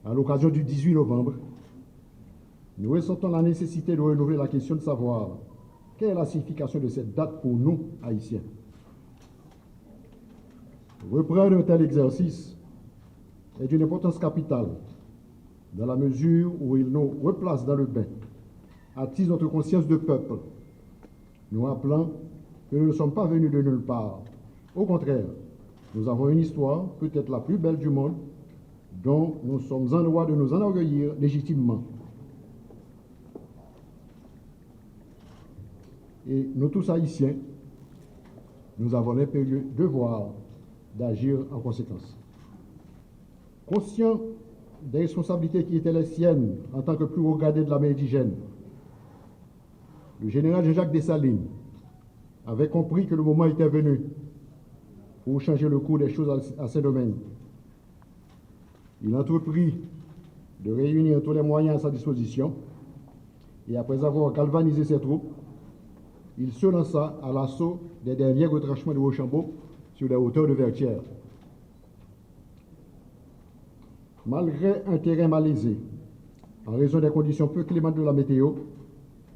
À l'occasion du 18 novembre, nous ressentons la nécessité de renouveler la question de savoir quelle est la signification de cette date pour nous, Haïtiens. Reprendre un tel exercice est d'une importance capitale dans la mesure où il nous replace dans le bain, attise notre conscience de peuple, nous rappelant que nous ne sommes pas venus de nulle part. Au contraire, nous avons une histoire, peut-être la plus belle du monde, dont nous sommes en droit de nous enorgueillir légitimement. Et nous tous haïtiens, nous avons l'impérieux devoir d'agir en conséquence. Conscient des responsabilités qui étaient les siennes en tant que plus haut gradé de l'armée indigène, le général Jean-Jacques Dessalines avait compris que le moment était venu pour changer le cours des choses à Saint-Domingue. Il entreprit de réunir tous les moyens à sa disposition et après avoir galvanisé ses troupes, il se lança à l'assaut des derniers retranchements de Rochambeau sur les hauteurs de Vertières. Malgré un terrain malaisé, en raison des conditions peu clémentes de la météo,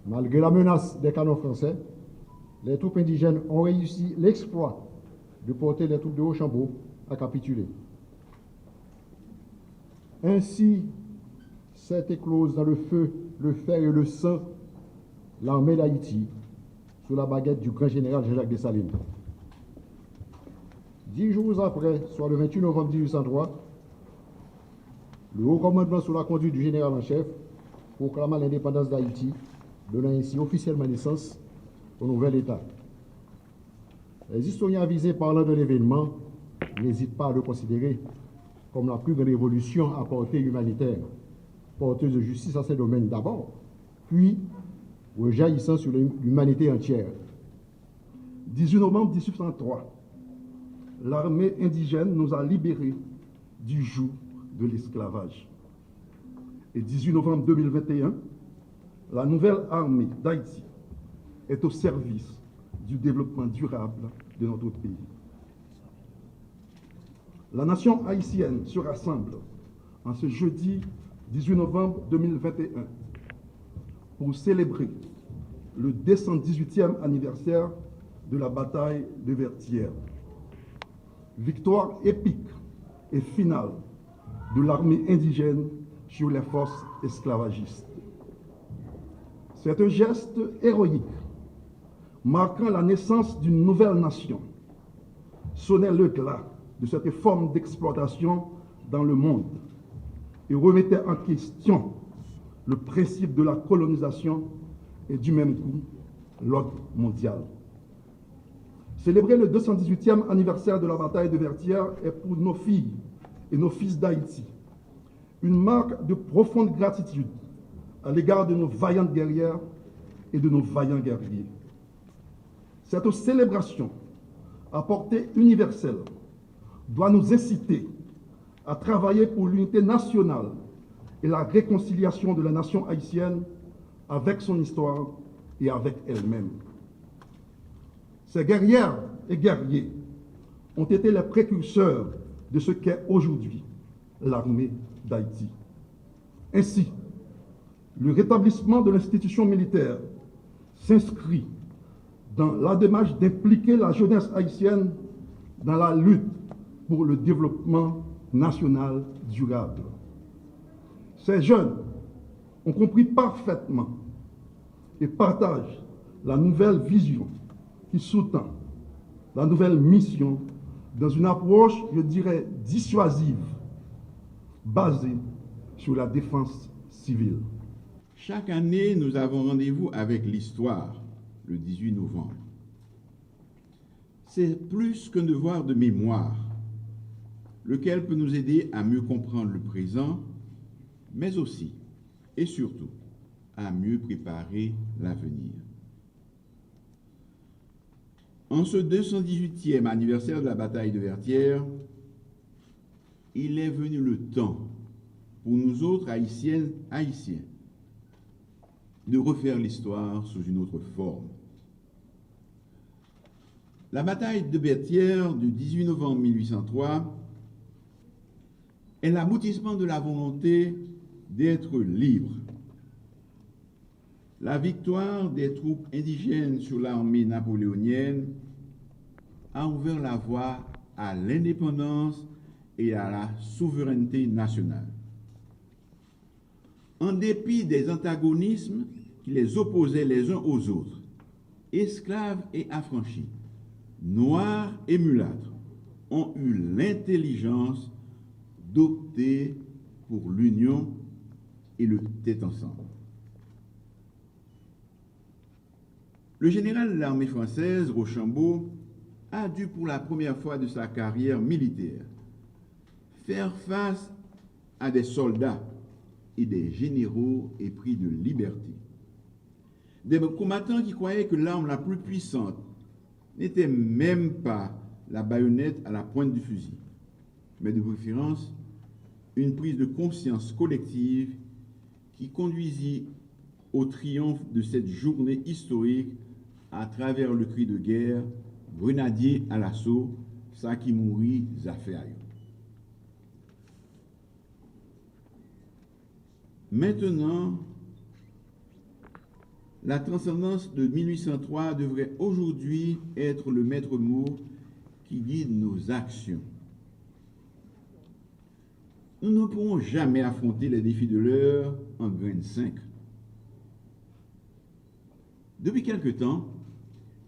malgré la menace des canons français, les troupes indigènes ont réussi l'exploit de porter les troupes de Rochambeau à capituler. Ainsi s'est éclose dans le feu, le fer et le sang l'armée d'Haïti sous la baguette du grand général Jean-Jacques Dessalines. 10 jours après, soit le 28 novembre 1803, le haut commandement sous la conduite du général en chef proclama l'indépendance d'Haïti, donnant ainsi officiellement naissance au nouvel État. Les historiens avisés parlant de l'événement n'hésitent pas à le considérer comme la plus grande révolution à portée humanitaire, porteuse de justice à ces domaines d'abord, puis rejaillissant sur l'humanité entière. 18 novembre 1803, l'armée indigène nous a libérés du joug de l'esclavage. Et 18 novembre 2021, la nouvelle armée d'Haïti est au service du développement durable de notre pays. La nation haïtienne se rassemble en ce jeudi 18 novembre 2021 pour célébrer le 218e anniversaire de la bataille de Vertières. Victoire épique et finale de l'armée indigène sur les forces esclavagistes. C'est un geste héroïque marquant la naissance d'une nouvelle nation, sonnait le glas de cette forme d'exploitation dans le monde et remettait en question le principe de la colonisation et du même coup l'ordre mondial. Célébrer le 218e anniversaire de la bataille de Vertières est pour nos filles et nos fils d'Haïti une marque de profonde gratitude à l'égard de nos vaillantes guerrières et de nos vaillants guerriers. Cette célébration à portée universelle doit nous inciter à travailler pour l'unité nationale et la réconciliation de la nation haïtienne avec son histoire et avec elle-même. Ces guerrières et guerriers ont été les précurseurs de ce qu'est aujourd'hui l'armée d'Haïti. Ainsi, le rétablissement de l'institution militaire s'inscrit dans la démarche d'impliquer la jeunesse haïtienne dans la lutte pour le développement national durable. Ces jeunes ont compris parfaitement et partagent la nouvelle vision qui sous-tend la nouvelle mission dans une approche, je dirais, dissuasive, basée sur la défense civile. Chaque année, nous avons rendez-vous avec l'histoire, le 18 novembre. C'est plus qu'un devoir de mémoire, lequel peut nous aider à mieux comprendre le présent, mais aussi, et surtout, à mieux préparer l'avenir. En ce 218e anniversaire de la bataille de Vertières, il est venu le temps pour nous autres Haïtiennes, Haïtiens, de refaire l'histoire sous une autre forme. La bataille de Vertières du 18 novembre 1803 est l'aboutissement de la volonté d'être libre. La victoire des troupes indigènes sur l'armée napoléonienne a ouvert la voie à l'indépendance et à la souveraineté nationale. En dépit des antagonismes qui les opposaient les uns aux autres, esclaves et affranchis, noirs et mulâtres, ont eu l'intelligence d'opter pour l'union et le tête ensemble. Le général de l'armée française, Rochambeau, a dû pour la première fois de sa carrière militaire faire face à des soldats et des généraux épris de liberté. Des combattants qui croyaient que l'arme la plus puissante n'était même pas la baïonnette à la pointe du fusil, mais de préférence une prise de conscience collective qui conduisit au triomphe de cette journée historique à travers le cri de guerre « Grenadier à l'assaut, ça qui mourit, affaires ». Maintenant, la transcendance de 1803 devrait aujourd'hui être le maître mot qui guide nos actions. Nous ne pourrons jamais affronter les défis de l'heure en grain 5. Depuis quelque temps,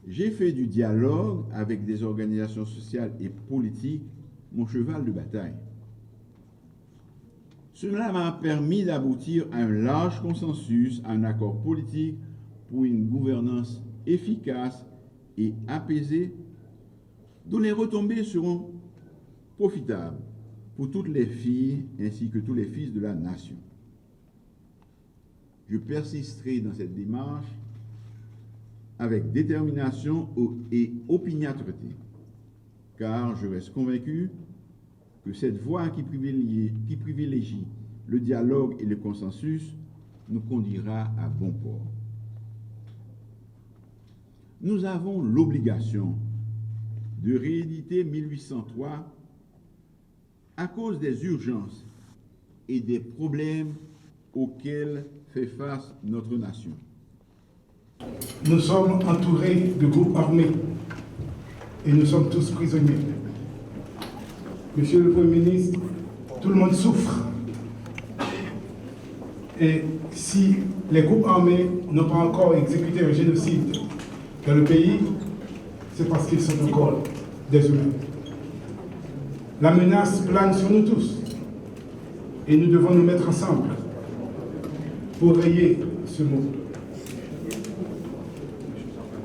j'ai fait du dialogue avec des organisations sociales et politiques mon cheval de bataille. Cela m'a permis d'aboutir à un large consensus, à un accord politique pour une gouvernance efficace et apaisée, dont les retombées seront profitables pour toutes les filles ainsi que tous les fils de la nation. Je persisterai dans cette démarche avec détermination et opiniâtreté, car je reste convaincu que cette voie qui privilégie le dialogue et le consensus nous conduira à bon port. Nous avons l'obligation de rééditer 1803 à cause des urgences et des problèmes auxquels fait face notre nation. Nous sommes entourés de groupes armés et nous sommes tous prisonniers. Monsieur le Premier ministre, tout le monde souffre. Et si les groupes armés n'ont pas encore exécuté un génocide dans le pays, c'est parce qu'ils sont encore des humains. La menace plane sur nous tous et nous devons nous mettre ensemble pour rayer ce mot.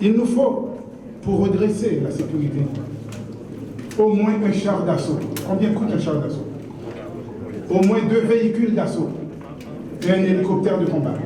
Il nous faut, pour redresser la sécurité, au moins un char d'assaut. Combien coûte un char d'assaut? Au moins 2 véhicules d'assaut et un hélicoptère de combat.